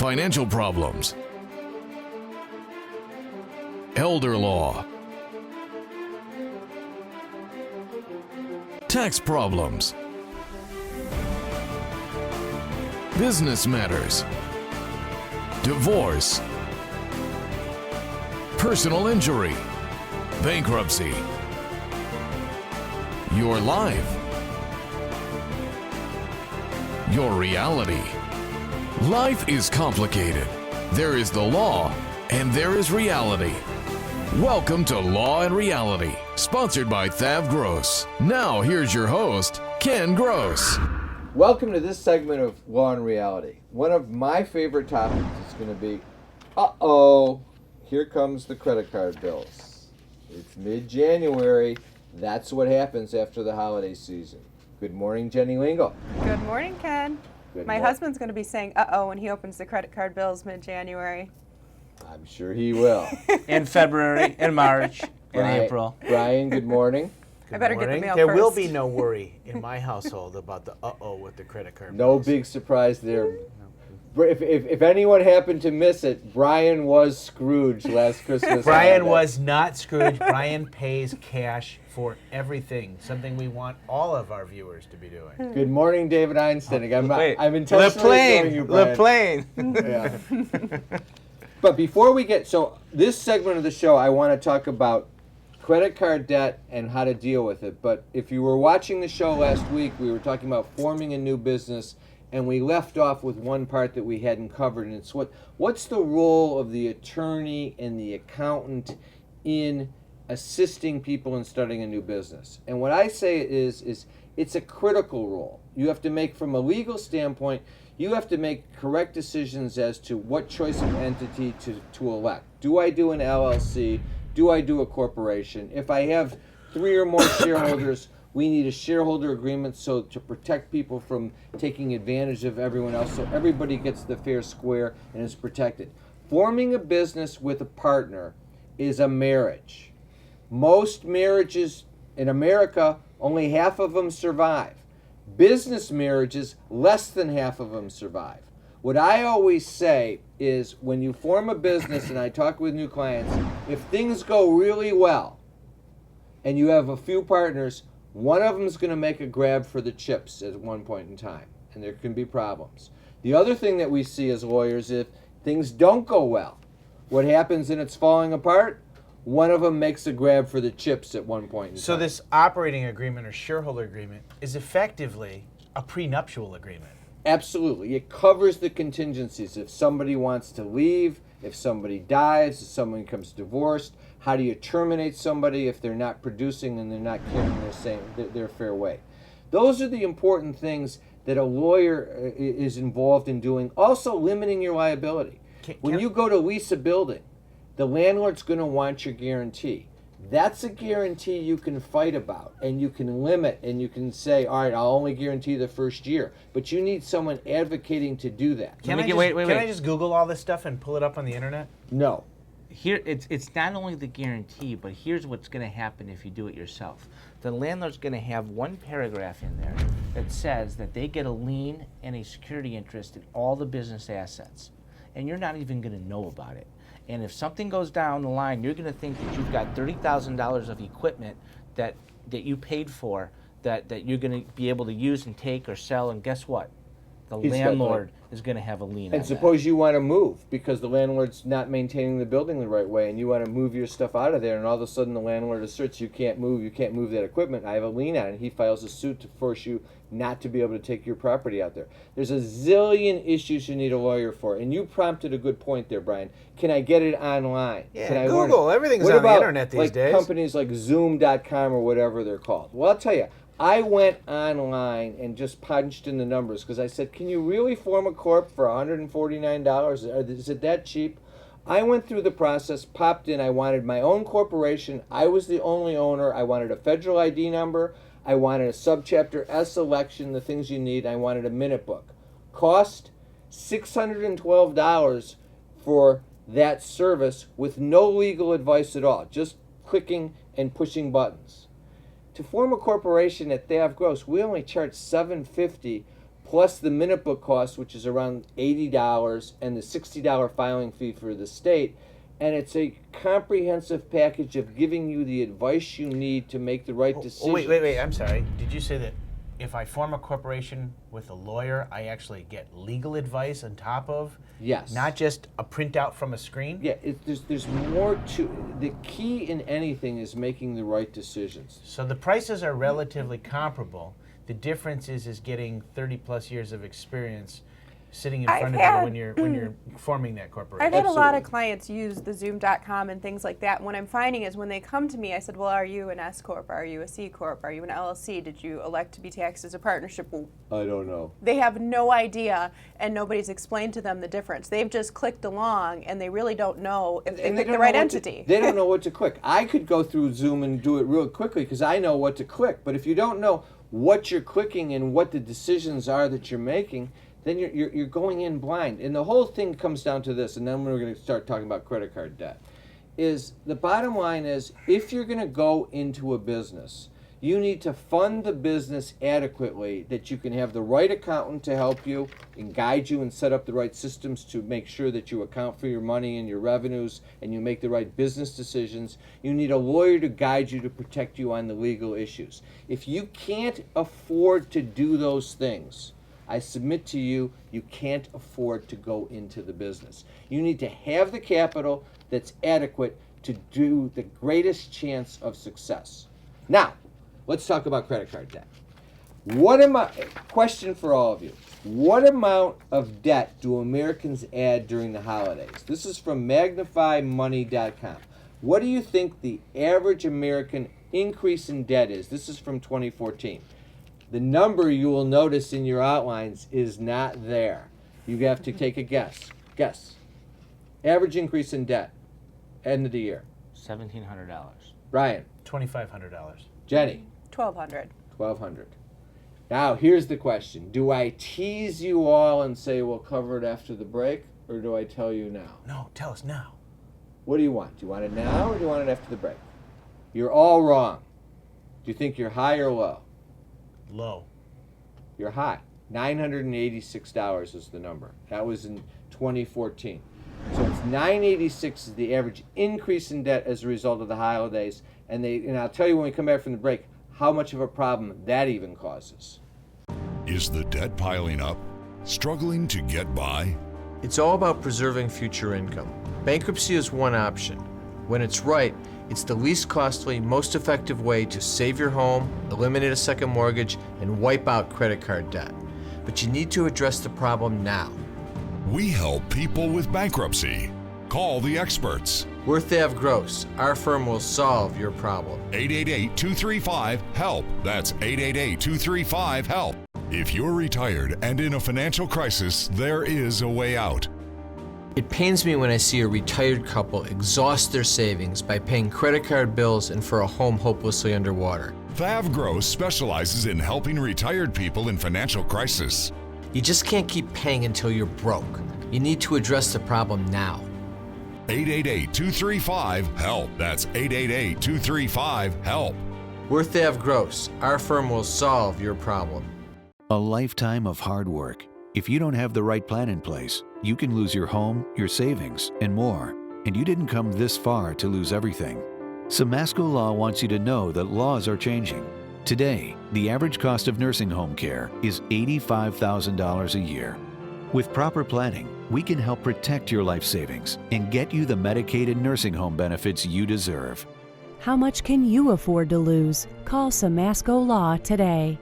financial problems, elder law, tax problems, business matters, divorce, personal injury, bankruptcy, your life, your reality. Life is complicated. There is the law and there is reality. Welcome to Law and Reality, sponsored by Thav Gross. Now here's your host, Ken Gross. Welcome to this segment of Law and Reality. One of my favorite topics is going to be, here comes the credit card bills. It's mid-January. That's what happens after the holiday season. Good morning, Jenny Lingle. Good morning, Ken. My husband's going to be saying, when he opens the credit card bills mid-January. I'm sure he will. In February, in March, in April. Brian, good morning. I better get the mail There first. will be no worry in my household about the with the credit card No bills. big surprise there. If anyone happened to miss it, Brian was Scrooge last Christmas. Brian holiday. was not Scrooge. Brian pays cash for everything, something we want all of our viewers to be doing. Good morning, David Einstein. I'm Le intentionally ignoring you, Brian. Yeah. But before we get, this segment of the show, I want to talk about credit card debt and how to deal with it. But if you were watching the show last week, we were talking about forming a new business, and we left off with one part that we hadn't covered, and it's what's the role of the attorney and the accountant in assisting people in starting a new business. And what I say is it's a critical role. You have to make, from a legal standpoint, you have to make correct decisions as to what choice of entity to elect. Do I do an LLC? Do I do a corporation? If I have 3 or more shareholders, we need a shareholder agreement to protect people from taking advantage of everyone else, so everybody gets the fair square and is protected. Forming a business with a partner is a marriage. Most marriages in America, only half of them survive. Business marriages, less than half of them survive. What I always say is when you form a business, and I talk with new clients, if things go really well and you have a few partners, one of them is going to make a grab for the chips at one point in time, and there can be problems. The other thing that we see as lawyers, if things don't go well, what happens and it's falling apart, one of them makes a grab for the chips at one point in time. So this operating agreement or shareholder agreement is effectively a prenuptial agreement. Absolutely. It covers the contingencies. If somebody wants to leave, if somebody dies, if someone becomes divorced, how do you terminate somebody if they're not producing and they're not carrying their fair way? Those are the important things that a lawyer is involved in doing. Also limiting your liability. When you go to lease a building, the landlord's going to want your guarantee. That's a guarantee you can fight about, and you can limit, and you can say, all right, I'll only guarantee the first year. But you need someone advocating to do that. Can I just Google all this stuff and pull it up on the internet? No. Here, it's not only the guarantee, but here's what's going to happen if you do it yourself. The landlord's going to have one paragraph in there that says that they get a lien and a security interest in all the business assets, and you're not even going to know about it. And if something goes down the line, you're going to think that you've got $30,000 of equipment that you paid for that you're going to be able to use and take or sell, and guess what? The landlord is going to have a lien on that. And suppose you want to move because the landlord's not maintaining the building the right way, and you want to move your stuff out of there, and all of a sudden the landlord asserts you can't move that equipment. I have a lien on it. He files a suit to force you not to be able to take your property out there. There's a zillion issues you need a lawyer for, and you prompted a good point there, Brian. Can I get it online? Yeah, Can I Google. Everything's on the internet these days. Companies like Zoom.com or whatever they're called. Well, I'll tell you, I went online and just punched in the numbers because I said, can you really form a corp for $149? Is it that cheap? I went through the process, popped in. I wanted my own corporation. I was the only owner. I wanted a federal ID number. I wanted a subchapter S election, the things you need. I wanted a minute book. Cost $612 for that service with no legal advice at all, just clicking and pushing buttons. To form a corporation at Thav Gross, we only charge $750 plus the minute book cost, which is around $80, and the $60 filing fee for the state. And it's a comprehensive package of giving you the advice you need to make the right decision. Wait, I'm sorry. Did you say that if I form a corporation with a lawyer, I actually get legal advice on top of? Yes. Not just a printout from a screen? Yeah, there's more to, the key in anything is making the right decisions. So the prices are relatively comparable. The difference is getting 30 plus years of experience sitting in front of you when you're forming that corporation. I've had a lot of clients use the Zoom.com and things like that. What I'm finding is when they come to me, I said, well, are you an S Corp? Are you a C Corp? Are you an LLC? Did you elect to be taxed as a partnership? Well, I don't know. they have no idea, and nobody's explained to them the difference. They've just clicked along, and they really don't know if they picked the right entity. They don't know what to click. I could go through Zoom and do it real quickly because I know what to click. But if you don't know what you're clicking and what the decisions are that you're making, then you're going in blind. And the whole thing comes down to this, and then we're going to start talking about credit card debt, is the bottom line is if you're going to go into a business, you need to fund the business adequately that you can have the right accountant to help you and guide you and set up the right systems to make sure that you account for your money and your revenues and you make the right business decisions. You need a lawyer to guide you to protect you on the legal issues. If you can't afford to do those things, I submit to you, you can't afford to go into the business. You need to have the capital that's adequate to do the greatest chance of success. Now, let's talk about credit card debt. Question for all of you. What amount of debt do Americans add during the holidays? This is from MagnifyMoney.com. What do you think the average American increase in debt is? This is from 2014. The number you will notice in your outlines is not there. You have to take a guess. Guess. Average increase in debt. End of the year. $1,700. Brian. $2,500. Jenny. $1,200. $1,200. Now, here's the question. Do I tease you all and say we'll cover it after the break, or do I tell you now? No, tell us now. What do you want? Do you want it now, or do you want it after the break? You're all wrong. Do you think you're high or low? Low. You're high. $986 is the number. That was in 2014. So it's $986 is the average increase in debt as a result of the holidays. And I'll tell you when we come back from the break how much of a problem that even causes. Is the debt piling up? Struggling to get by? It's all about preserving future income. Bankruptcy is one option. When it's right, it's the least costly, most effective way to save your home, eliminate a second mortgage, and wipe out credit card debt. But you need to address the problem now. We help people with bankruptcy. Call the experts. Worth Ave Gross. Our firm will solve your problem. 888-235-HELP. That's 888-235-HELP. If you're retired and in a financial crisis, there is a way out. It pains me when I see a retired couple exhaust their savings by paying credit card bills and for a home hopelessly underwater. Thav Gross specializes in helping retired people in financial crisis. You just can't keep paying until you're broke. You need to address the problem now. 888-235-HELP. That's 888-235-HELP. Worth Ave Gross. Our firm will solve your problem. A lifetime of hard work. If you don't have the right plan in place, you can lose your home, your savings, and more. And you didn't come this far to lose everything. Samasco Law wants you to know that laws are changing. Today, the average cost of nursing home care is $85,000 a year. With proper planning, we can help protect your life savings and get you the Medicaid nursing home benefits you deserve. How much can you afford to lose? Call Samasco Law today.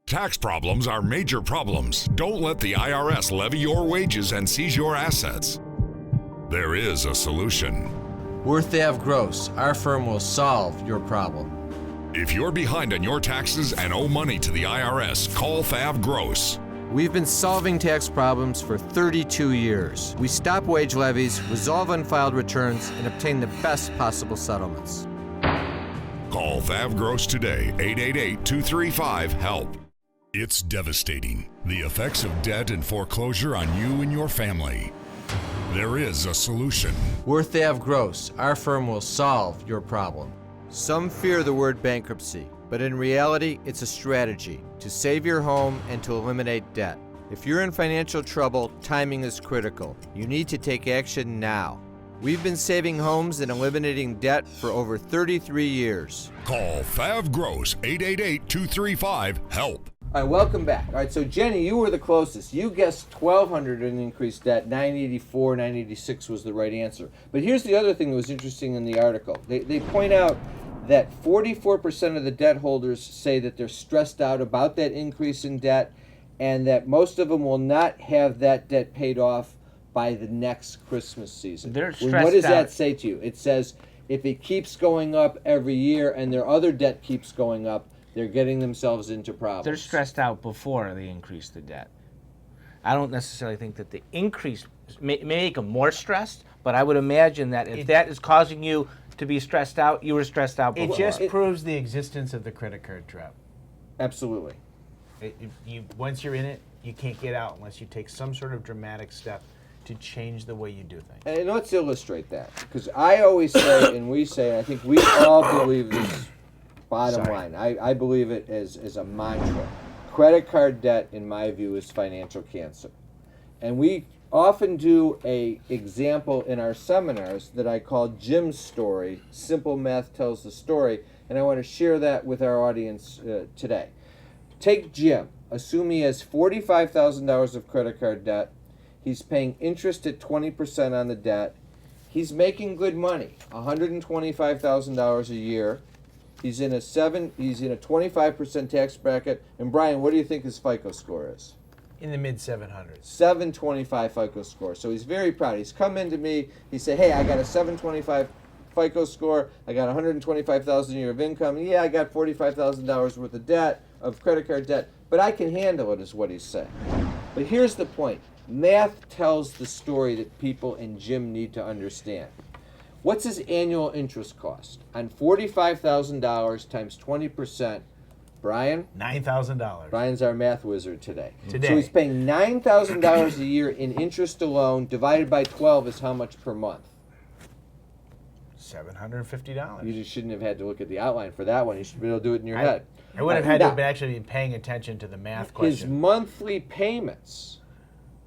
Tax problems are major problems. Don't let the IRS levy your wages and seize your assets. There is a solution. Worth Ave Gross. Our firm will solve your problem. If you're behind on your taxes and owe money to the IRS, call Thav Gross. We've been solving tax problems for 32 years. We stop wage levies, resolve unfiled returns, and obtain the best possible settlements. Call Thav Gross today, 888-235-HELP. It's devastating, the effects of debt and foreclosure on you and your family. There is a solution. Worth Ave Gross. Our firm will solve your problem. Some fear the word bankruptcy. but in reality, it's a strategy to save your home and to eliminate debt. If you're in financial trouble, timing is critical. You need to take action now. We've been saving homes and eliminating debt for over 33 years. Call Fav Gross, 888-235-HELP. All right, welcome back. All right, so Jenny, you were the closest. You guessed $1,200 in increased debt. $984, $986 was the right answer. But here's the other thing that was interesting in the article. They point out that 44% of the debt holders say that they're stressed out about that increase in debt, and that most of them will not have that debt paid off by the next Christmas season. They're stressed What does out. that say to you? It says if it keeps going up every year and their other debt keeps going up, they're getting themselves into problems. They're stressed out before they increase the debt. I don't necessarily think that the increase may make them more stressed, but I would imagine that if that is causing you to be stressed out, you were stressed out before. It just proves the existence of the credit card trap. Absolutely. Once you're in it, you can't get out unless you take some sort of dramatic step to change the way you do things. And let's illustrate that, because I always say, and we say, and I think we all believe this bottom line. I believe it as a mantra. Credit card debt, in my view, is financial cancer. And we often do a example in our seminars that I call Jim's story. Simple math tells the story, and I want to share that with our audience today. Take Jim. Assume he has $45,000 of credit card debt. He's paying interest at 20% on the debt. He's making good money, $125,000 a year. He's in a 25% tax bracket. And Brian, what do you think his FICO score is? In the mid 700s. 725 FICO score. So he's very proud. He's come into me. He said, "Hey, I got a 725 FICO score. I got $125,000 a year of income. Yeah, I got $45,000 worth of debt, of credit card debt, but I can handle it," is what he's saying. But here's the point. Math tells the story that people and Jim need to understand. What's his annual interest cost? On $45,000 times 20%, Brian? $9,000. Brian's our math wizard today. So he's paying $9,000 a year in interest alone. Divided by 12 is how much per month? $750. You just shouldn't have had to look at the outline for that one. You should be able to do it in your head. I would have had to have actually been paying attention to the math question. His monthly payments.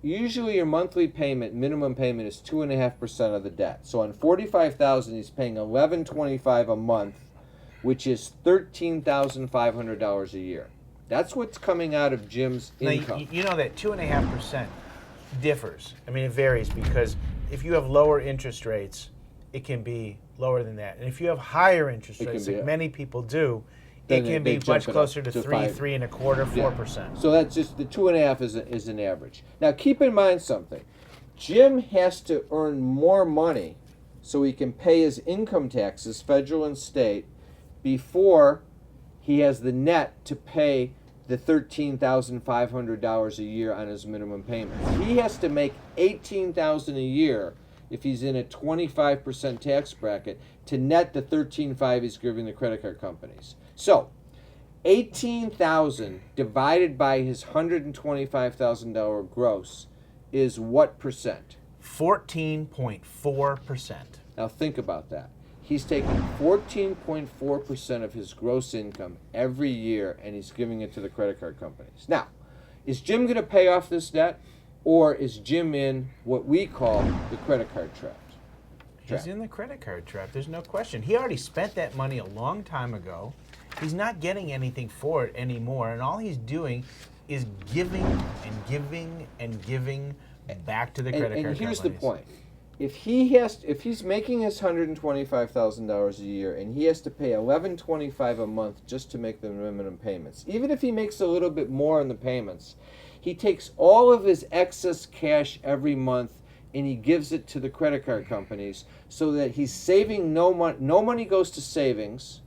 Usually your monthly payment, minimum payment, is 2.5% of the debt. So on $45,000, he's paying $1,125 a month, which is $13,500 a year. That's what's coming out of Jim's income. Now, you know that 2.5% differs. I mean, it varies because if you have lower interest rates, it can be lower than that. And if you have higher interest rates, like many people do, it can be much closer to 3, 3.25%, 4%. So that's just the 2.5 is an average. Now keep in mind something. Jim has to earn more money so he can pay his income taxes, federal and state, before he has the net to pay the $13,500 a year on his minimum payments. He has to make $18,000 a year if he's in a 25% tax bracket to net the $13,500 he's giving the credit card companies. So, $18,000 divided by his $125,000 gross is what percent? 14.4%. Now think about that. He's taking 14.4% of his gross income every year and he's giving it to the credit card companies. Now, is Jim going to pay off this debt, or is Jim in what we call the credit card trap? He's in the credit card trap. There's no question. He already spent that money a long time ago. He's not getting anything for it anymore, and all he's doing is giving and giving and giving back to the credit card companies. And here's the point. If he's making his $125,000 a year and he has to pay $1,125 a month just to make the minimum payments, even if he makes a little bit more in the payments, he takes all of his excess cash every month and he gives it to the credit card companies so that he's saving no money. No money goes to savings,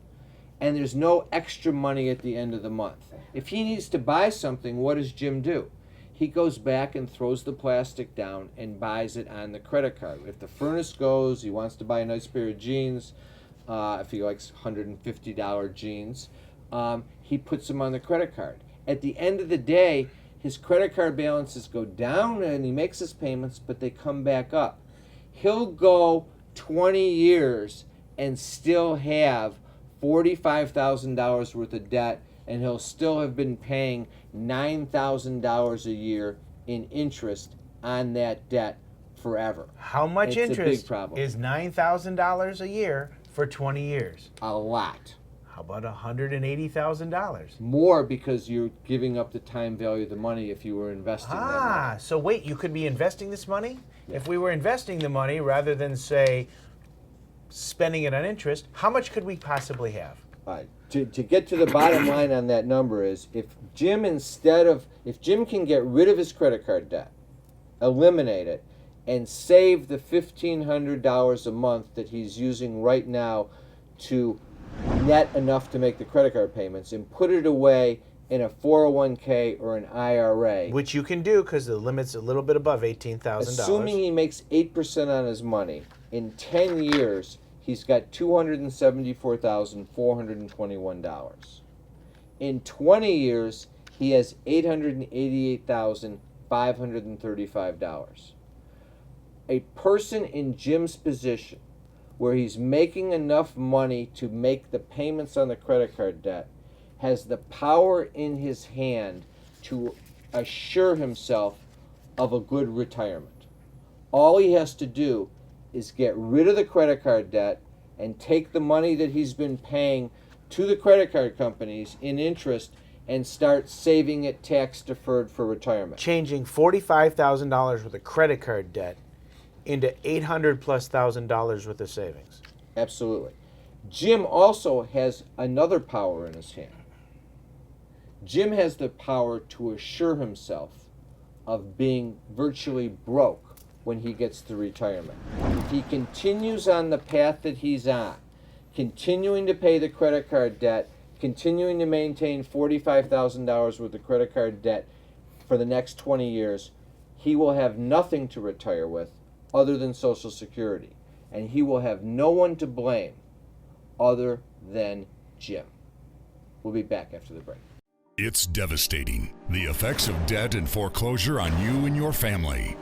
and there's no extra money at the end of the month. If he needs to buy something, what does Jim do? He goes back and throws the plastic down and buys it on the credit card. If the furnace goes, he wants to buy a nice pair of jeans, if he likes $150 jeans, he puts them on the credit card. At the end of the day, his credit card balances go down and he makes his payments, but they come back up. He'll go 20 years and still have $45,000 worth of debt, and he'll still have been paying $9,000 a year in interest on that debt forever. How much It's interest a big problem. is $9,000 a year for 20 years? A lot. How about $180,000? More, because you're giving up the time value of the money if you were investing that money. So wait, you could be investing this money? Yeah. If we were investing the money rather than, say, spending it on interest, how much could we possibly have? To get to the bottom line on that number is, if Jim can get rid of his credit card debt, eliminate it, and save the $1,500 a month that he's using right now to net enough to make the credit card payments, and put it away in a 401k or an IRA. Which you can do because the limit's a little bit above $18,000. Assuming he makes 8% on his money, in 10 years, he's got $274,421. In 20 years, he has $888,535. A person in Jim's position, where he's making enough money to make the payments on the credit card debt, has the power in his hand to assure himself of a good retirement. All he has to do is get rid of the credit card debt and take the money that he's been paying to the credit card companies in interest and start saving it tax deferred for retirement. Changing $45,000 worth of credit card debt into $800,000+ worth of savings. Absolutely. Jim also has another power in his hand. Jim has the power to assure himself of being virtually broke when he gets to retirement. If he continues on the path that he's on, continuing to pay the credit card debt, continuing to maintain $45,000 worth of credit card debt for the next 20 years, he will have nothing to retire with other than Social Security. And he will have no one to blame other than Jim. We'll be back after the break. It's devastating, the effects of debt and foreclosure on you and your family.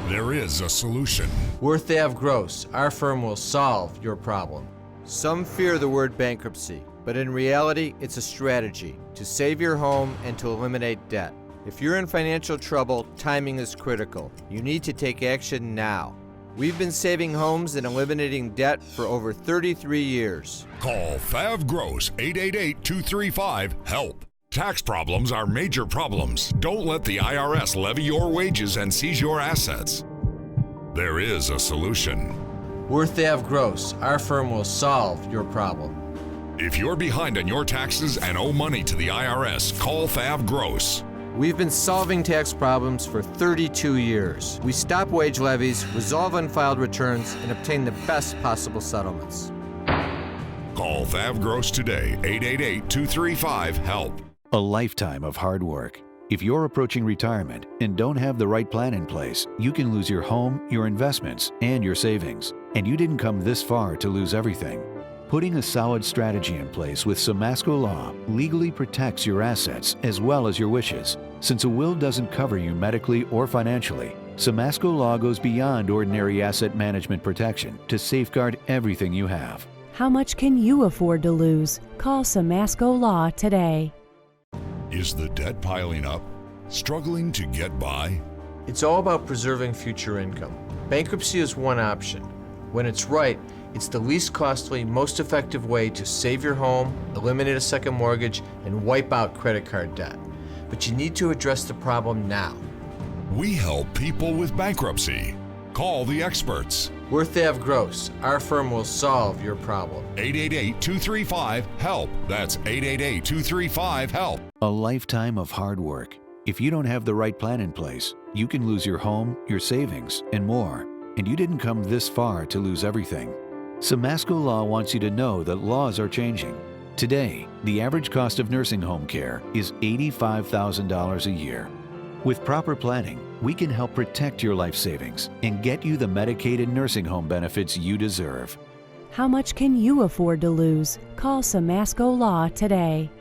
There is a solution. Worth Ave Gross, our firm will solve your problem. Some fear the word bankruptcy, but in reality, it's a strategy to save your home and to eliminate debt. If you're in financial trouble, timing is critical. You need to take action now. We've been saving homes and eliminating debt for over 33 years. Call Fav Gross, 888-235-HELP. Tax problems are major problems. Don't let the IRS levy your wages and seize your assets. There is a solution. Worth Ave Gross, our firm will solve your problem. If you're behind on your taxes and owe money to the IRS, call Fav Gross. We've been solving tax problems for 32 years. We stop wage levies, resolve unfiled returns, and obtain the best possible settlements. Call Fav Gross today, 888-235-HELP. A lifetime of hard work. If you're approaching retirement and don't have the right plan in place, you can lose your home, your investments, and your savings. And you didn't come this far to lose everything. Putting a solid strategy in place with Simasko Law legally protects your assets as well as your wishes. Since a will doesn't cover you medically or financially, Simasko Law goes beyond ordinary asset management protection to safeguard everything you have. How much can you afford to lose? Call Simasko Law today. Is the debt piling up? Struggling to get by? It's all about preserving future income. Bankruptcy is one option. When it's right, it's the least costly, most effective way to save your home, eliminate a second mortgage, and wipe out credit card debt. But you need to address the problem now. We help people with bankruptcy. Call the experts. Worth Ave Gross, our firm will solve your problem. 888-235-HELP. That's 888-235-HELP. A lifetime of hard work. If you don't have the right plan in place, you can lose your home, your savings, and more. And you didn't come this far to lose everything. Simasko Law wants you to know that laws are changing. Today, the average cost of nursing home care is $85,000 a year. With proper planning, we can help protect your life savings and get you the Medicaid and nursing home benefits you deserve. How much can you afford to lose? Call Simasko Law today.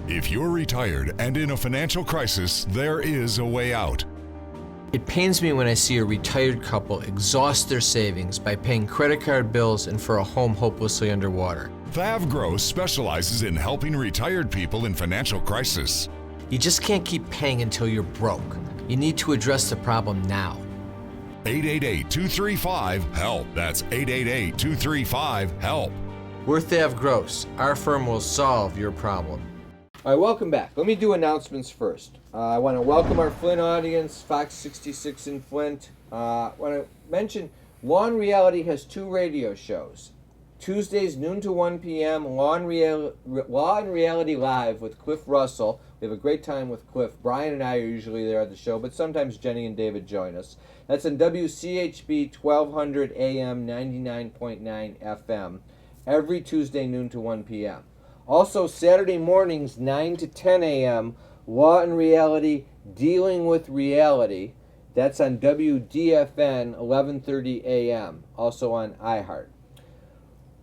If you're retired and in a financial crisis, there is a way out. It pains me when I see a retired couple exhaust their savings by paying credit card bills and for a home hopelessly underwater. Thav Gross specializes in helping retired people in financial crisis. You just can't keep paying until you're broke. You need to address the problem now. 888-235-HELP. That's 888-235-HELP. We're Thav Gross. Our firm will solve your problem. All right, welcome back. Let me do announcements first. I want to welcome our Flint audience, Fox 66 in Flint. I want to mention Law and Reality has 2 radio shows. Tuesdays, noon to 1 p.m., Law and Reality Live with Cliff Russell. We have a great time with Cliff. Brian and I are usually there at the show, but sometimes Jenny and David join us. That's on WCHB 1200 AM 99.9 FM every Tuesday, noon to 1 p.m. Also, Saturday mornings, 9 to 10 a.m., Law and Reality Dealing with Reality. That's on WDFN 1130 a.m., also on iHeart.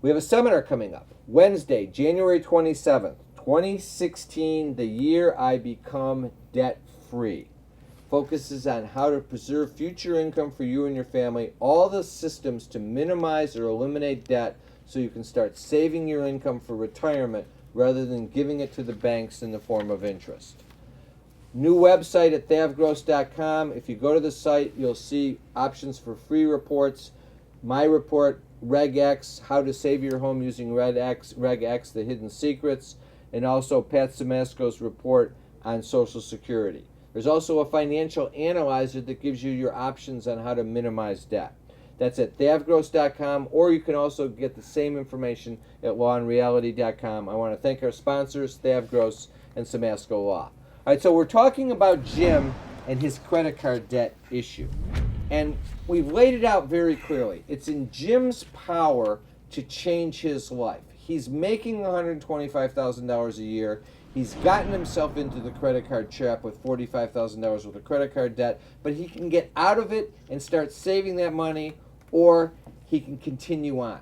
We have a seminar coming up Wednesday, January 27th, 2016, the year I become debt-free. Focuses on how to preserve future income for you and your family, all the systems to minimize or eliminate debt so you can start saving your income for retirement rather than giving it to the banks in the form of interest. New website at thavgross.com. If you go to the site, you'll see options for free reports. My report, Reg X, How to Save Your Home Using Reg X, The Hidden Secrets, and also Pat Simasko's report on Social Security. There's also a financial analyzer that gives you your options on how to minimize debt. That's at thavgross.com, or you can also get the same information at lawandreality.com. I want to thank our sponsors, Thav Gross and Simasko Law. All right, so we're talking about Jim and his credit card debt issue. And we've laid it out very clearly. It's in Jim's power to change his life. He's making $125,000 a year. He's gotten himself into the credit card trap with $45,000 worth of credit card debt, but he can get out of it and start saving that money, or he can continue on.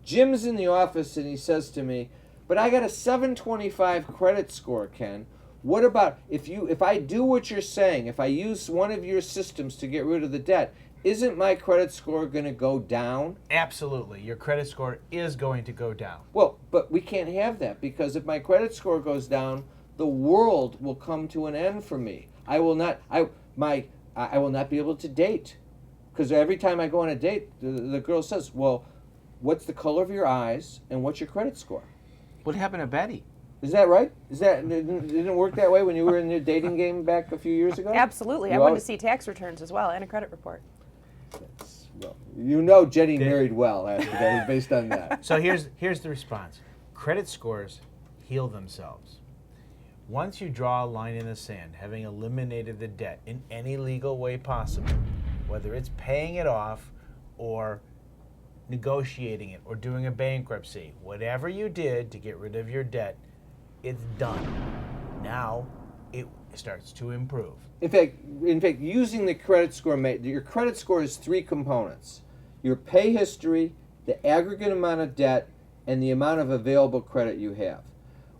Jim's in the office and he says to me, but I got a 725 credit score, Ken. What about if I do what you're saying, if I use one of your systems to get rid of the debt, isn't my credit score going to go down? Absolutely. Your credit score is going to go down. Well, but we can't have that, because if my credit score goes down, the world will come to an end for me. I will not be able to date. Because every time I go on a date, the girl says, well, what's the color of your eyes and what's your credit score? What happened to Betty? Is that right? Didn't it work that way when you were in your dating game back a few years ago? Absolutely. I wanted to see tax returns as well and a credit report. Well, you know Jenny married well based on that. So here's the response. Credit scores heal themselves. Once you draw a line in the sand, having eliminated the debt in any legal way possible, whether it's paying it off or negotiating it or doing a bankruptcy, whatever you did to get rid of your debt, it's done. Now it starts to improve. In fact, using the credit score, your credit score is 3 components: your pay history, the aggregate amount of debt, and the amount of available credit you have.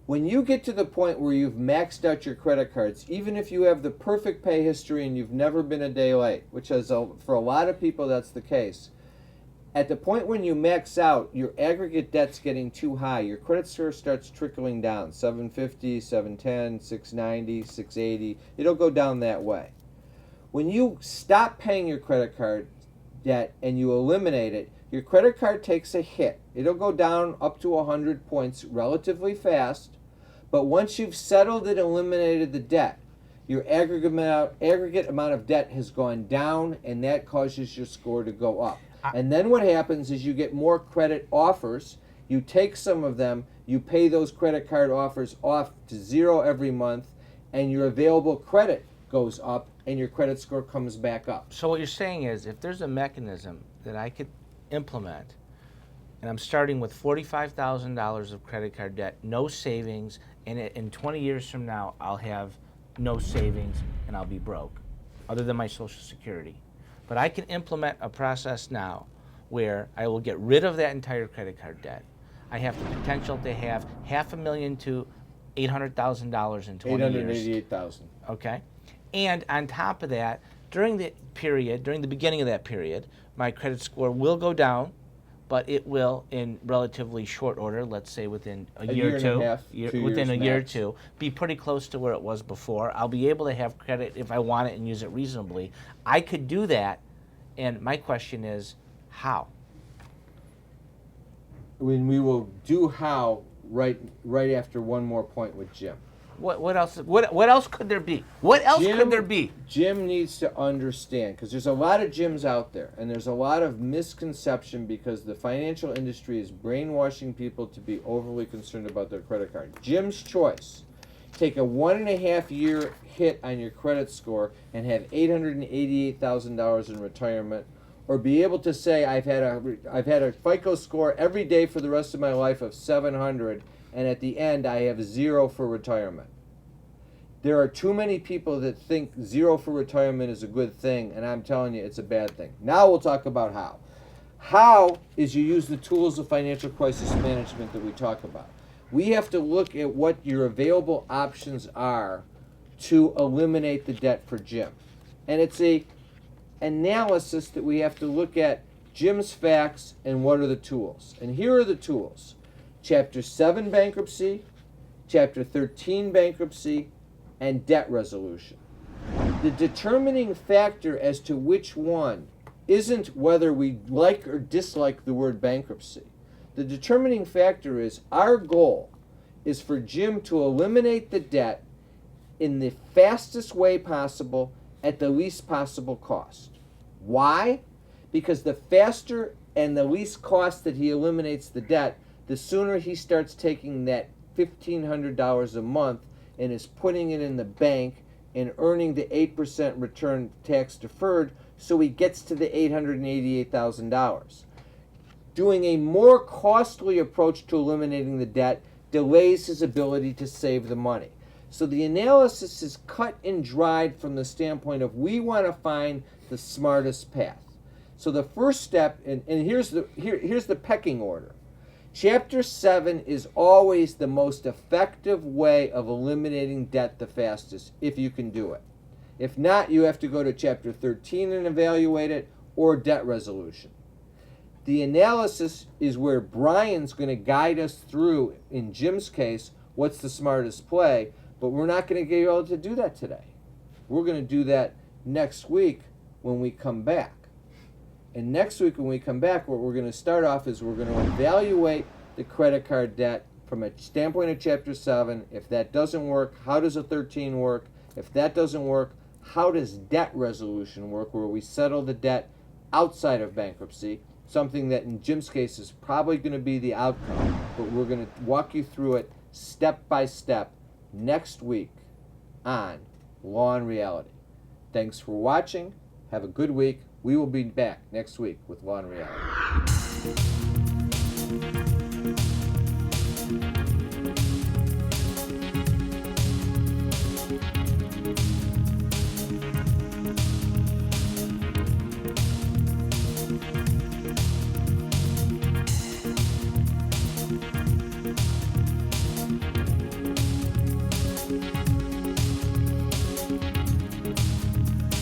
When you get to the point where you've maxed out your credit cards, even if you have the perfect pay history and you've never been a day late, which is for a lot of people that's the case, at the point when you max out, your aggregate debt's getting too high. Your credit score starts trickling down, 750, 710, 690, 680. It'll go down that way. When you stop paying your credit card debt and you eliminate it, your credit card takes a hit. It'll go down up to 100 points relatively fast, but once you've settled and eliminated the debt, your aggregate amount of debt has gone down, and that causes your score to go up. And then what happens is you get more credit offers. You take some of them, you pay those credit card offers off to 0 every month, and your available credit goes up, and your credit score comes back up. So what you're saying is, if there's a mechanism that I could implement, and I'm starting with $45,000 of credit card debt, no savings, and in 20 years from now, I'll have no savings and I'll be broke, other than my Social Security. But I can implement a process now where I will get rid of that entire credit card debt. I have the potential to have $500,000 to $800,000 in 20 years. $888,000. Okay? And on top of that, During the beginning of that period, my credit score will go down, but it will, in relatively short order, let's say within a year or two, and a half, 2 within years a year or max. two, be pretty close to where it was before. I'll be able to have credit if I want it and use it reasonably. I could do that, and my question is, how? When we will do how right after one more point with Jim. What else? What else could there be? What else could there be? Jim needs to understand, because there's a lot of Jims out there, and there's a lot of misconception because the financial industry is brainwashing people to be overly concerned about their credit card. Jim's choice: take a 1.5 year hit on your credit score and have $888,000 in retirement, or be able to say I've had a FICO score every day for the rest of my life of 700. And at the end, I have 0 for retirement. There are too many people that think 0 for retirement is a good thing, and I'm telling you, it's a bad thing. Now we'll talk about how. How is you use the tools of financial crisis management that we talk about. We have to look at what your available options are to eliminate the debt for Jim. And it's a analysis that we have to look at Jim's facts and what are the tools. And here are the tools. Chapter 7 bankruptcy, Chapter 13 bankruptcy, and debt resolution. The determining factor as to which one isn't whether we like or dislike the word bankruptcy. The determining factor is our goal is for Jim to eliminate the debt in the fastest way possible at the least possible cost. Why? Because the faster and the least cost that he eliminates the debt, the sooner he starts taking that $1,500 a month and is putting it in the bank and earning the 8% return tax deferred, so he gets to the $888,000. Doing a more costly approach to eliminating the debt delays his ability to save the money. So the analysis is cut and dried from the standpoint of we want to find the smartest path. So the first step, and here's the pecking order. Chapter 7 is always the most effective way of eliminating debt the fastest, if you can do it. If not, you have to go to Chapter 13 and evaluate it, or debt resolution. The analysis is where Brian's going to guide us through, in Jim's case, what's the smartest play, but we're not going to be able to do that today. We're going to do that next week when we come back. And next week when we come back, what we're going to start off is we're going to evaluate the credit card debt from a standpoint of Chapter 7. If that doesn't work, how does a 13 work? If that doesn't work, how does debt resolution work, where we settle the debt outside of bankruptcy, something that in Jim's case is probably going to be the outcome, but we're going to walk you through it step by step next week on Law and Reality. Thanks for watching. Have a good week. We will be back next week with Law and Reality.